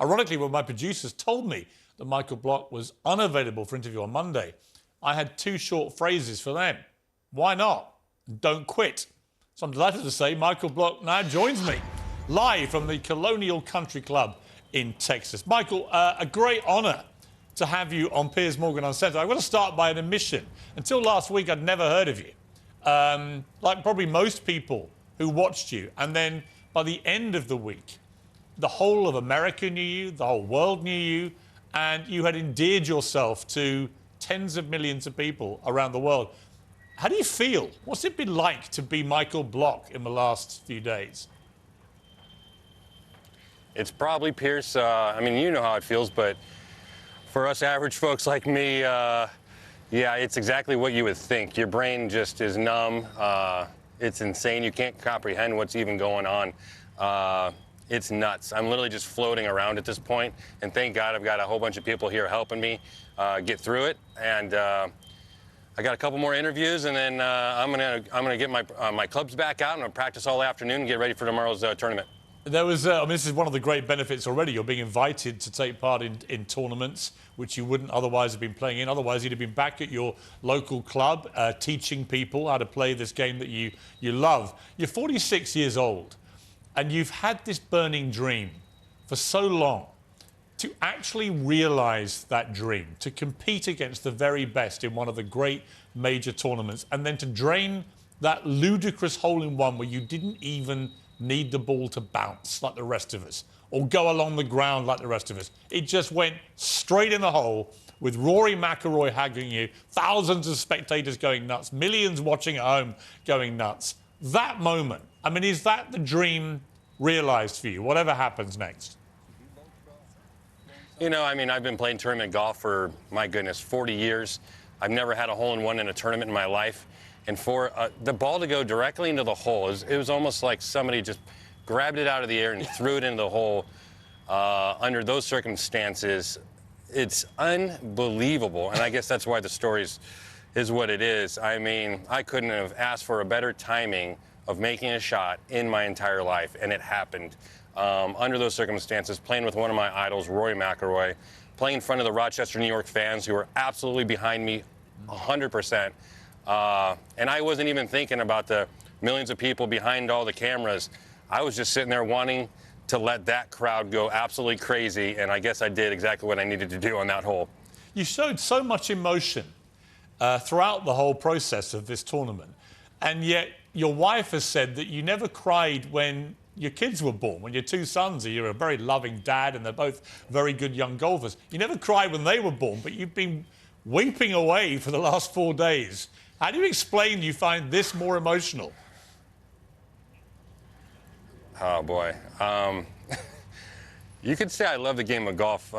Ironically, when my producers told me that Michael Block was unavailable for interview on Monday, I had two short phrases for them. Why not? Don't quit. So I'm delighted to say Michael Block now joins me live from the Colonial Country Club in Texas. Michael, a great honour to have you on Piers Morgan Uncensored. I want to start by an admission. Until last week, I'd never heard of you. Like probably most people who watched you. And then by the end of the week, the whole of America knew you, the whole world knew you, and you had endeared yourself to tens of millions of people around the world. How do you feel? What's it been like to be Michael Block in the last few days? It's probably, Piers, I mean, you know how it feels, but for us average folks like me, yeah, it's exactly what you would think. Your brain just is numb. It's insane. You can't comprehend what's even going on. It's nuts. I'm literally just floating around at this point, and thank God I've got a whole bunch of people here helping me get through it. And I got a couple more interviews, and then I'm gonna get my clubs back out. I'm gonna practice all afternoon and get ready for tomorrow's tournament. There was, I mean, this is one of the great benefits already. You're being invited to take part in tournaments which you wouldn't otherwise have been playing in. Otherwise, you'd have been back at your local club teaching people how to play this game that you love. You're 46 years old, and you've had this burning dream for so long. To actually realise that dream, to compete against the very best in one of the great major tournaments, and then to drain that ludicrous hole-in-one where you didn't even need the ball to bounce like the rest of us, or go along the ground like the rest of us. It just went straight in the hole with Rory McIlroy haggling you, thousands of spectators going nuts, millions watching at home going nuts. That moment, I mean, is that the dream realised for you, whatever happens next? You know, I mean, I've been playing tournament golf for, my goodness, 40 years. I've never had a hole-in-one in a tournament in my life. And for the ball to go directly into the hole, it was almost like somebody just grabbed it out of the air and threw it into the hole. Under those circumstances, it's unbelievable. And I guess that's why the story is what it is. I mean, I couldn't have asked for a better timing of making a shot in my entire life, and it happened. Under those circumstances, playing with one of my idols, Rory McIlroy, playing in front of the Rochester, New York fans who were absolutely behind me 100%. And I wasn't even thinking about the millions of people behind all the cameras. I was just sitting there wanting to let that crowd go absolutely crazy, and I guess I did exactly what I needed to do on that hole. You showed so much emotion throughout the whole process of this tournament, and yet your wife has said that you never cried when your kids were born, when your two sons, you're a very loving dad and they're both very good young golfers. You never cried when they were born, but you've been weeping away for the last 4 days. How do you explain you find this more emotional? Oh, boy. You could say I love the game of golf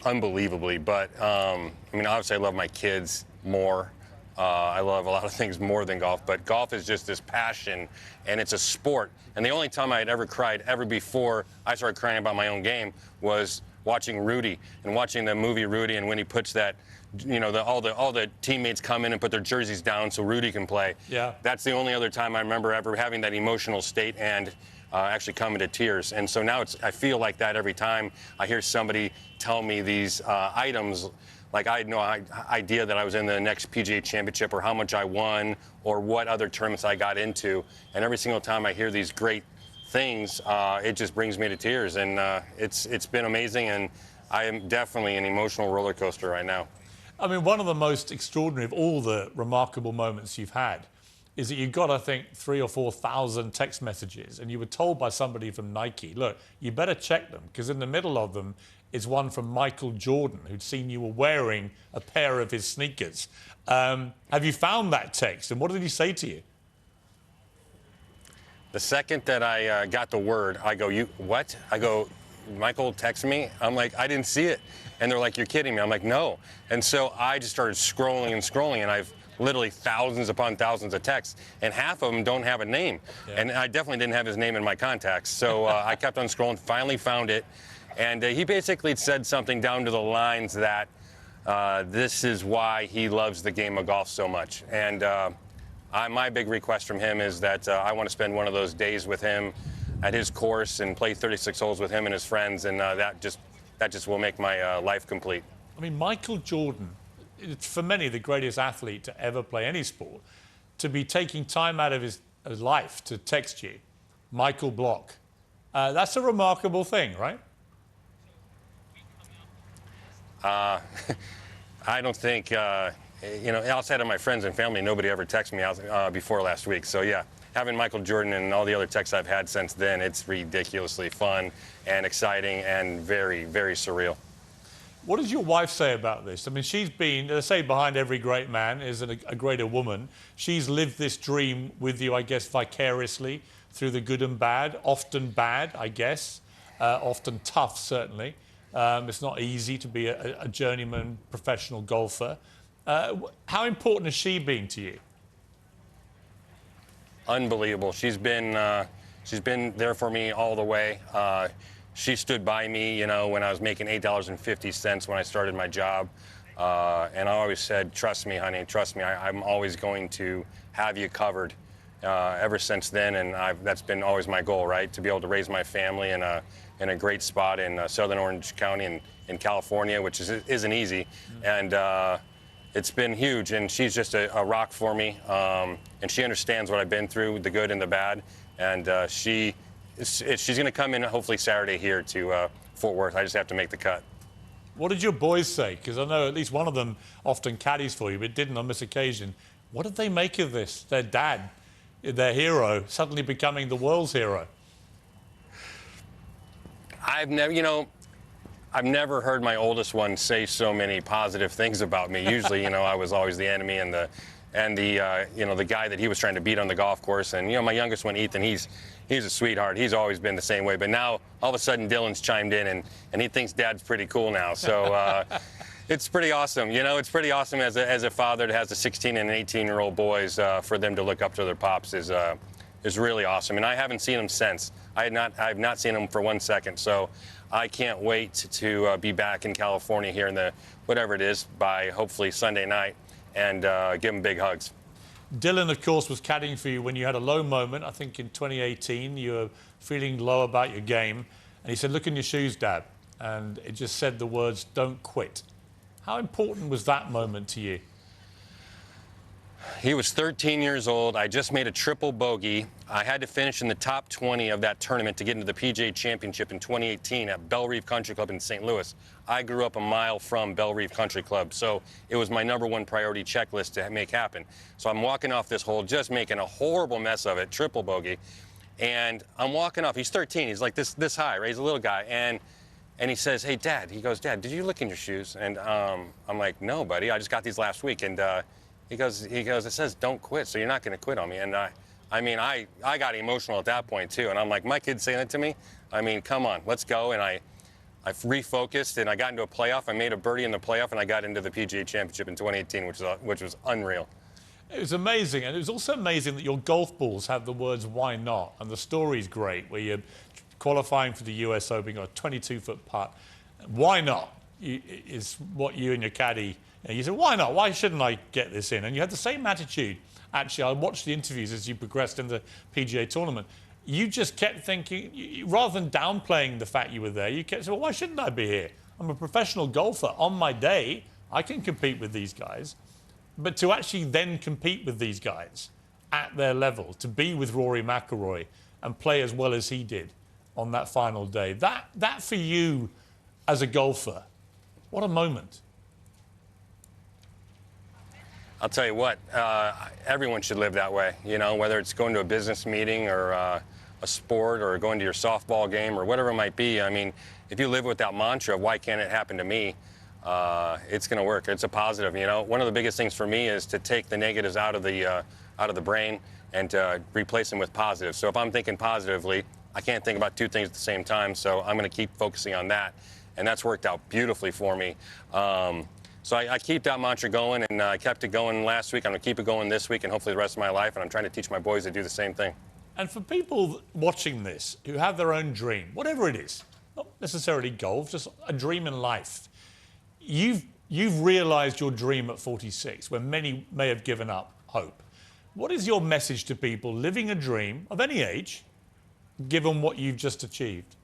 unbelievably, but, I mean, obviously I love my kids more. I love a lot of things more than golf, but golf is just this passion, and it's a sport. And the only time I had ever cried ever before I started crying about my own game was watching Rudy and watching the movie Rudy, and when he puts that, you know, all the teammates come in and put their jerseys down so Rudy can play. Yeah. That's the only other time I remember ever having that emotional state and actually coming to tears. And so now I feel like that every time I hear somebody tell me these items. Like, I had no idea that I was in the next PGA championship or how much I won or what other tournaments I got into. And every single time I hear these great things, it just brings me to tears. And it's been amazing, and I am definitely an emotional roller coaster right now. I mean, one of the most extraordinary of all the remarkable moments you've had is that you got, I think, 3,000 or 4,000 text messages, and you were told by somebody from Nike, look, you better check them, because in the middle of them is one from Michael Jordan, who'd seen you were wearing a pair of his sneakers. Have you found that text, and what did he say to you? The second that I got the word, I go, you what? I go, Michael texted me. I'm like, I didn't see it. And they're like, you're kidding me. I'm like, no. And so I just started scrolling and scrolling, and I've literally thousands upon thousands of texts, and half of them don't have a name. Yeah. And I definitely didn't have his name in my contacts. So I kept on scrolling, finally found it. And he basically said something down to the lines that this is why he loves the game of golf so much. And my big request from him is that I want to spend one of those days with him at his course and play 36 holes with him and his friends, and that just will make my life complete. I mean, Michael Jordan, it's for many the greatest athlete to ever play any sport. To be taking time out of his life to text you, Michael Block, that's a remarkable thing, right? I don't think, outside of my friends and family, nobody ever texted me out before last week. So, yeah, having Michael Jordan and all the other texts I've had since then, it's ridiculously fun and exciting and very, very surreal. What does your wife say about this? I mean, she's been, they say behind every great man is a greater woman. She's lived this dream with you, I guess, vicariously through the good and bad, often bad, I guess, often tough, certainly. It's not easy to be a journeyman professional golfer. How important has she been to you? Unbelievable. She's been there for me all the way. She stood by me, when I was making $8.50 when I started my job. And I always said, trust me, honey, trust me. I'm always going to have you covered. Ever since then, and that's been always my goal, right? To be able to raise my family in a great spot in Southern Orange County in California, which isn't easy. And it's been huge, and she's just a rock for me. And she understands what I've been through, the good and the bad. And she's going to come in hopefully Saturday here to Fort Worth. I just have to make the cut. What did your boys say? Because I know at least one of them often caddies for you, but didn't on this occasion. What did they make of this? Their dad, their hero, suddenly becoming the world's hero. I've never heard my oldest one say so many positive things about me. Usually, I was always the enemy and the guy that he was trying to beat on the golf course. And my youngest one, Ethan, he's a sweetheart. He's always been the same way. But now all of a sudden Dylan's chimed in and he thinks Dad's pretty cool now. So it's pretty awesome. It's pretty awesome as a father that has a 16 and an 18-year-old boys for them to look up to their pops is really awesome. And I haven't seen them since. I have not seen them for 1 second. So I can't wait to be back in California here in the whatever it is by hopefully Sunday night and give them big hugs. Dylan, of course, was caddying for you when you had a low moment. I think in 2018 you were feeling low about your game. And he said, look in your shoes, Dad. And it just said the words, don't quit. How important was that moment to you? He was 13 years old. I just made a triple bogey. I had to finish in the top 20 of that tournament to get into the PGA Championship in 2018 at Belle Reve Country Club in St. Louis. I grew up a mile from Belle Reve Country Club, so it was my #1 priority checklist to make happen. So I'm walking off this hole, just making a horrible mess of it, triple bogey. And I'm walking off. He's 13. He's like this high, right? He's a little guy. And he says, hey, Dad. He goes, Dad, did you look in your shoes? And I'm like, no, buddy. I just got these last week. And he goes, it says don't quit, so you're not going to quit on me. And I got emotional at that point, too. And I'm like, my kid's saying that to me? I mean, come on, let's go. And I refocused, and I got into a playoff. I made a birdie in the playoff, and I got into the PGA Championship in 2018, which was unreal. It was amazing. And it was also amazing that your golf balls have the words, why not? And the story's great, where you're qualifying for the US Open, got a 22-foot putt. Why not? Is what you and your caddy, you said, why not? Why shouldn't I get this in? And you had the same attitude. Actually, I watched the interviews as you progressed in the PGA tournament. You just kept thinking, rather than downplaying the fact you were there, you kept saying, well, why shouldn't I be here? I'm a professional golfer. On my day, I can compete with these guys. But to actually then compete with these guys at their level, to be with Rory McIlroy and play as well as he did on that final day, that for you as a golfer, what a moment. I'll tell you what, everyone should live that way, whether it's going to a business meeting or a sport or going to your softball game or whatever it might be. I mean, if you live with that mantra of why can't it happen to me, it's going to work. It's a positive, One of the biggest things for me is to take the negatives out of the brain and to replace them with positives. So if I'm thinking positively, I can't think about two things at the same time, so I'm going to keep focusing on that. And that's worked out beautifully for me. So I keep that mantra going, and I kept it going last week. I'm going to keep it going this week and hopefully the rest of my life, and I'm trying to teach my boys to do the same thing. And for people watching this who have their own dream, whatever it is, not necessarily golf, just a dream in life, you've realised your dream at 46, when many may have given up hope. What is your message to people living a dream of any age given what you've just achieved?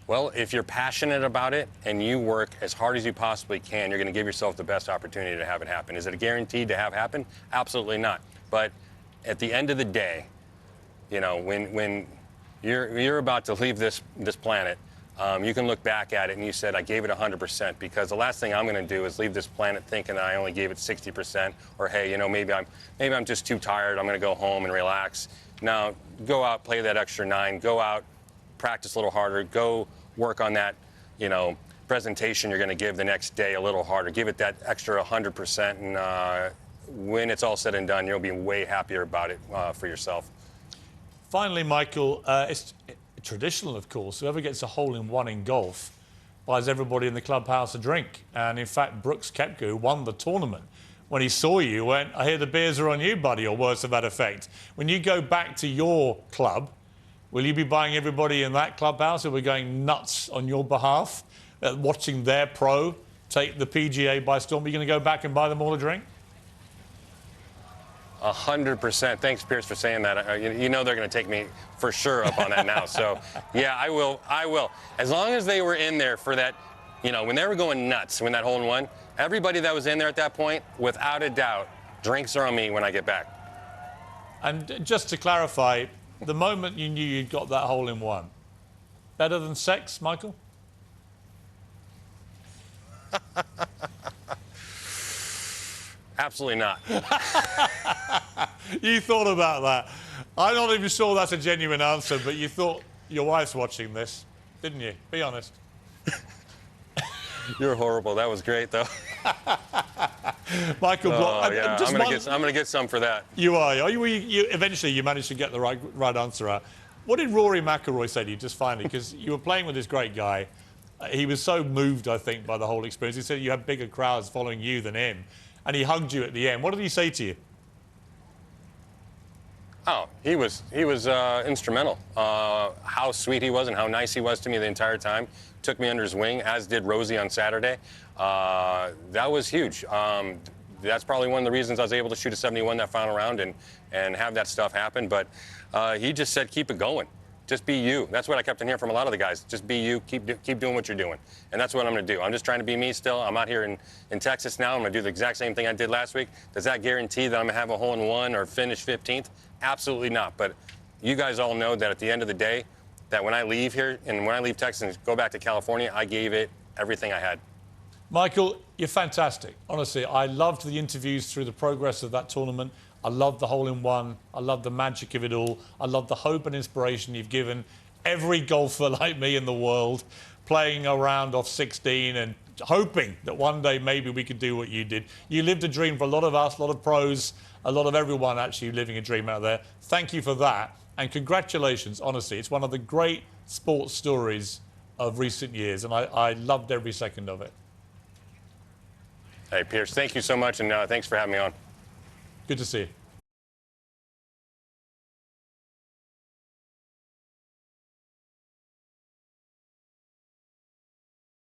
Well, if you're passionate about it and you work as hard as you possibly can, you're going to give yourself the best opportunity to have it happen. Is it guaranteed to have happen? Absolutely not. But at the end of the day, you know, when you're about to leave this planet, you can look back at it and you said, I gave it 100%, because the last thing I'm going to do is leave this planet thinking that I only gave it 60%, or hey, you know, maybe I'm just too tired, I'm going to go home and relax. No, go out, play that extra 9, go out, practice a little harder, go work on that, you know, presentation you're going to give the next day a little harder. Give it that extra 100%, and when it's all said and done, you'll be way happier about it for yourself. Finally, Michael, it's traditional, of course. Whoever gets a hole-in-one in golf buys everybody in the clubhouse a drink. And in fact, Brooks Koepka, who won the tournament, when he saw you, went, I hear the beers are on you, buddy, or words to that effect. When you go back to your club, will you be buying everybody in that clubhouse who are going nuts on your behalf, watching their pro take the PGA by storm? Are you going to go back and buy them all a drink? 100%. Thanks, Piers, for saying that. You know they're going to take me for sure up on that now. So, yeah, I will. I will. As long as they were in there for that, you know, when they were going nuts, when that hole-in-one, everybody that was in there at that point, without a doubt, drinks are on me when I get back. And just to clarify, the moment you knew you'd got that hole-in-one, better than sex, Michael? Absolutely not. You thought about that. I'm not even sure that's a genuine answer, but you thought your wife's watching this, didn't you? Be honest. You're horrible. That was great, though. Michael Block. Yeah. I'm gonna get some for that. You are. Eventually, you managed to get the right answer out. What did Rory McIlroy say to you, just finally? Because you were playing with this great guy. He was so moved, I think, by the whole experience. He said you had bigger crowds following you than him. And he hugged you at the end. What did he say to you? Oh, he was instrumental. How sweet he was and how nice he was to me the entire time. Took me under his wing, as did Rosie on Saturday. That was huge. That's probably one of the reasons I was able to shoot a 71 that final round and have that stuff happen. But he just said, keep it going. Just be you. That's what I kept on hearing from a lot of the guys. Just be you. Keep doing what you're doing. And that's what I'm going to do. I'm just trying to be me still. I'm out here in Texas now. I'm going to do the exact same thing I did last week. Does that guarantee that I'm going to have a hole-in-one or finish 15th? Absolutely not. But you guys all know that at the end of the day, that when I leave here and when I leave Texas and go back to California, I gave it everything I had. Michael, you're fantastic. Honestly, I loved the interviews through the progress of that tournament. I love the hole-in-one. I love the magic of it all. I love the hope and inspiration you've given every golfer like me in the world, playing a round off 16 and hoping that one day maybe we could do what you did. You lived a dream for a lot of us, a lot of pros, a lot of everyone actually living a dream out there. Thank you for that. And congratulations, honestly. It's one of the great sports stories of recent years, and I loved every second of it. Hey, Piers, thank you so much, and thanks for having me on. Good to see you.